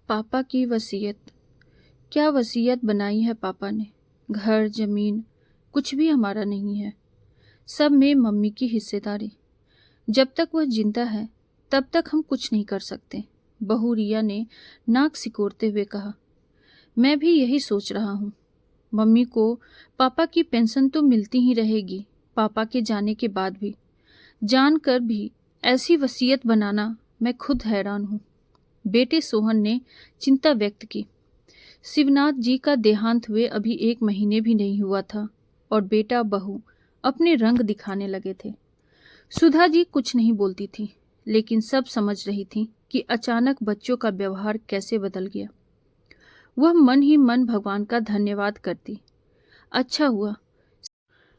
पापा की वसीयत। क्या वसीयत बनाई है पापा ने। घर जमीन कुछ भी हमारा नहीं है, सब में मम्मी की हिस्सेदारी। जब तक वह जिंदा है तब तक हम कुछ नहीं कर सकते। बहू रिया ने नाक सिकोड़ते हुए कहा। मैं भी यही सोच रहा हूँ। मम्मी को पापा की पेंशन तो मिलती ही रहेगी, पापा के जाने के बाद भी। जानकर भी ऐसी वसीयत बनाना मैं खुद हैरान हूँ। बेटे सोहन ने चिंता व्यक्त की। शिवनाथ जी का देहांत हुए अभी 1 महीने भी नहीं हुआ था और बेटा बहू अपने रंग दिखाने लगे थे। सुधा जी कुछ नहीं बोलती थी, लेकिन सब समझ रही थी कि अचानक बच्चों का व्यवहार कैसे बदल गया। वह मन ही मन भगवान का धन्यवाद करती। अच्छा हुआ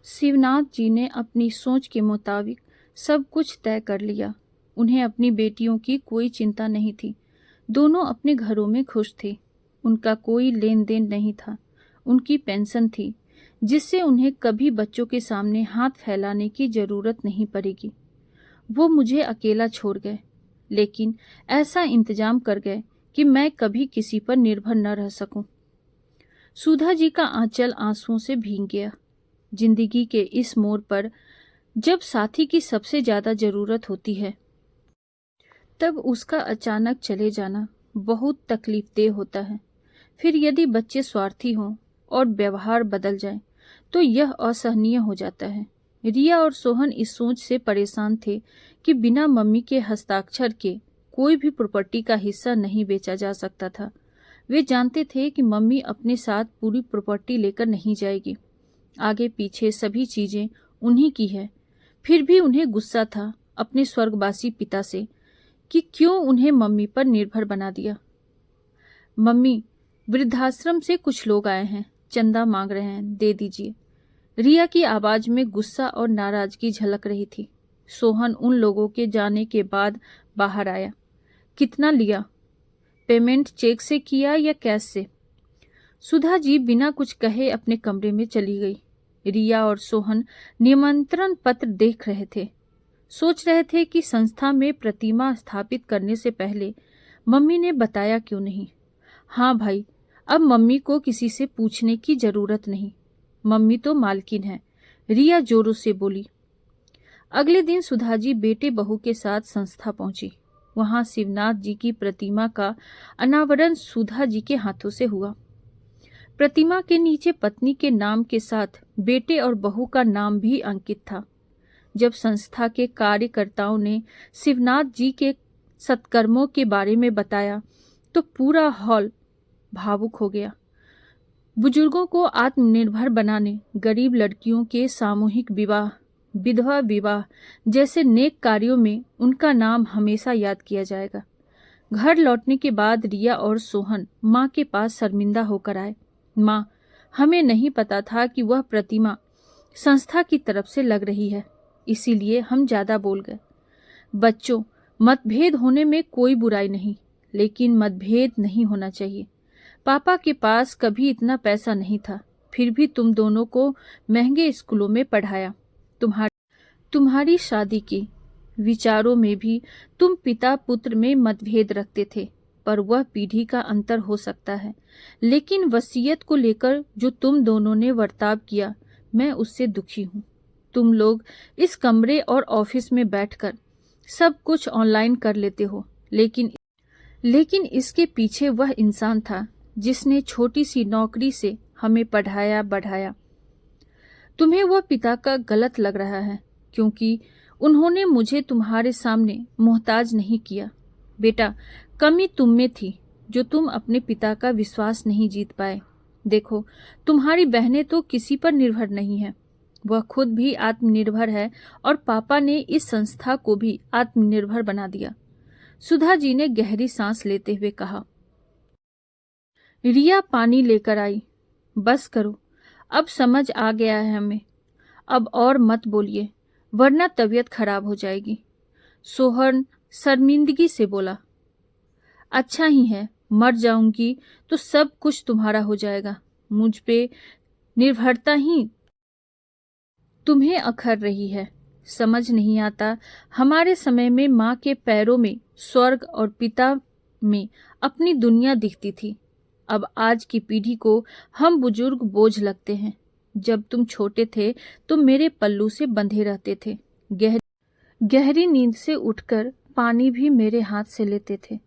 शिवनाथ जी ने अपनी सोच के मुताबिक सब कुछ तय कर लिया। उन्हें अपनी बेटियों की कोई चिंता नहीं थी। दोनों अपने घरों में खुश थे। उनका कोई लेन देन नहीं था। उनकी पेंशन थी, जिससे उन्हें कभी बच्चों के सामने हाथ फैलाने की जरूरत नहीं पड़ेगी। वो मुझे अकेला छोड़ गए, लेकिन ऐसा इंतजाम कर गए कि मैं कभी किसी पर निर्भर न रह सकूं। सुधा जी का आंचल आंसुओं से भीग गया। जिंदगी के इस मोड़ पर जब साथी की सबसे ज्यादा जरूरत होती है, तब उसका अचानक चले जाना बहुत तकलीफदेह होता है। फिर यदि बच्चे स्वार्थी हों और व्यवहार बदल जाए तो यह असहनीय हो जाता है। रिया और सोहन इस सोच से परेशान थे कि बिना मम्मी के हस्ताक्षर के कोई भी प्रॉपर्टी का हिस्सा नहीं बेचा जा सकता था। वे जानते थे कि मम्मी अपने साथ पूरी प्रॉपर्टी लेकर नहीं जाएगी। आगे पीछे सभी चीजें उन्हीं की है। फिर भी उन्हें गुस्सा था अपने स्वर्गवासी पिता से कि क्यों उन्हें मम्मी पर निर्भर बना दिया। मम्मी, वृद्धाश्रम से कुछ लोग आए हैं, चंदा मांग रहे हैं, दे दीजिए। रिया की आवाज में गुस्सा और नाराजगी झलक रही थी। सोहन उन लोगों के जाने के बाद बाहर आया। कितना लिया? पेमेंट चेक से किया या कैश से? सुधा जी बिना कुछ कहे अपने कमरे में चली गई। रिया और सोहन निमंत्रण पत्र देख रहे थे। सोच रहे थे कि संस्था में प्रतिमा स्थापित करने से पहले मम्मी ने बताया क्यों नहीं। हाँ भाई, अब मम्मी को किसी से पूछने की जरूरत नहीं। मम्मी तो मालकिन है, रिया जोरों से बोली। अगले दिन सुधा जी बेटे बहू के साथ संस्था पहुंची। वहां शिवनाथ जी की प्रतिमा का अनावरण सुधा जी के हाथों से हुआ। प्रतिमा के नीचे पत्नी के नाम के साथ बेटे और बहू का नाम भी अंकित था। जब संस्था के कार्यकर्ताओं ने शिवनाथ जी के सत्कर्मों के बारे में बताया तो पूरा हॉल भावुक हो गया। बुजुर्गों को आत्मनिर्भर बनाने, गरीब लड़कियों के सामूहिक विवाह, विधवा विवाह जैसे नेक कार्यों में उनका नाम हमेशा याद किया जाएगा। घर लौटने के बाद रिया और सोहन माँ के पास शर्मिंदा होकर आए। माँ, हमें नहीं पता था कि वह प्रतिमा संस्था की तरफ से लग रही है, इसीलिए हम ज्यादा बोल गए। बच्चों, मतभेद होने में कोई बुराई नहीं, लेकिन मतभेद नहीं होना चाहिए। पापा के पास कभी इतना पैसा नहीं था, फिर भी तुम दोनों को महंगे स्कूलों में पढ़ाया। तुम्हारी शादी की। विचारों में भी तुम पिता पुत्र में मतभेद रखते थे, पर वह पीढ़ी का अंतर हो सकता है। लेकिन वसीयत को लेकर जो तुम दोनों ने वर्ताव किया, मैं उससे दुखी हूँ। तुम लोग इस कमरे और ऑफिस में बैठकर सब कुछ ऑनलाइन कर लेते हो, लेकिन इसके पीछे वह इंसान था जिसने छोटी सी नौकरी से हमें पढ़ाया बढ़ाया। तुम्हें वह पिता का गलत लग रहा है, क्योंकि उन्होंने मुझे तुम्हारे सामने मोहताज नहीं किया। बेटा, कमी तुम में थी जो तुम अपने पिता का विश्वास नहीं जीत पाए। देखो, तुम्हारी बहनें तो किसी पर निर्भर नहीं है, वह खुद भी आत्मनिर्भर है और पापा ने इस संस्था को भी आत्मनिर्भर बना दिया। सुधा जी ने गहरी सांस लेते हुए कहा। रिया पानी लेकर आई। बस करो, अब समझ आ गया है हमें। अब और मत बोलिए, वरना तबीयत खराब हो जाएगी। सोहन शर्मिंदगी से बोला। अच्छा ही है, मर जाऊंगी तो सब कुछ तुम्हारा हो जाएगा। मुझ पे निर्भरता ही तुम्हें अखर रही है। समझ नहीं आता, हमारे समय में माँ के पैरों में स्वर्ग और पिता में अपनी दुनिया दिखती थी। अब आज की पीढ़ी को हम बुजुर्ग बोझ लगते हैं। जब तुम छोटे थे तो मेरे पल्लू से बंधे रहते थे। गहरी नींद से उठकर पानी भी मेरे हाथ से लेते थे।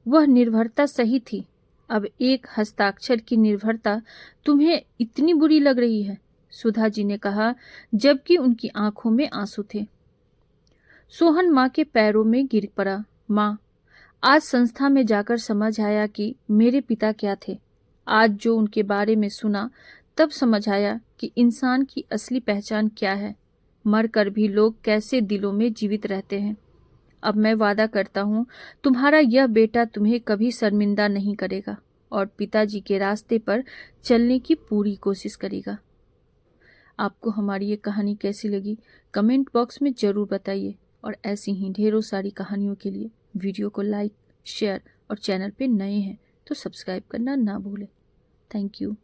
वह निर्भरता सही थी। अब एक हस्ताक्षर की निर्भरता तुम्हें इतनी बुरी लग रही है, सुधा जी ने कहा, जबकि उनकी आंखों में आंसू थे। सोहन माँ के पैरों में गिर पड़ा। माँ, आज संस्था में जाकर समझ आया कि मेरे पिता क्या थे। आज जो उनके बारे में सुना तब समझ आया कि इंसान की असली पहचान क्या है। मरकर भी लोग कैसे दिलों में जीवित रहते हैं। अब मैं वादा करता हूँ तुम्हारा यह बेटा तुम्हें कभी शर्मिंदा नहीं करेगा और पिताजी के रास्ते पर चलने की पूरी कोशिश करेगा। आपको हमारी ये कहानी कैसी लगी कमेंट बॉक्स में ज़रूर बताइए और ऐसी ही ढेरों सारी कहानियों के लिए वीडियो को लाइक, शेयर और चैनल पे नए हैं तो सब्सक्राइब करना ना भूलें। Thank you.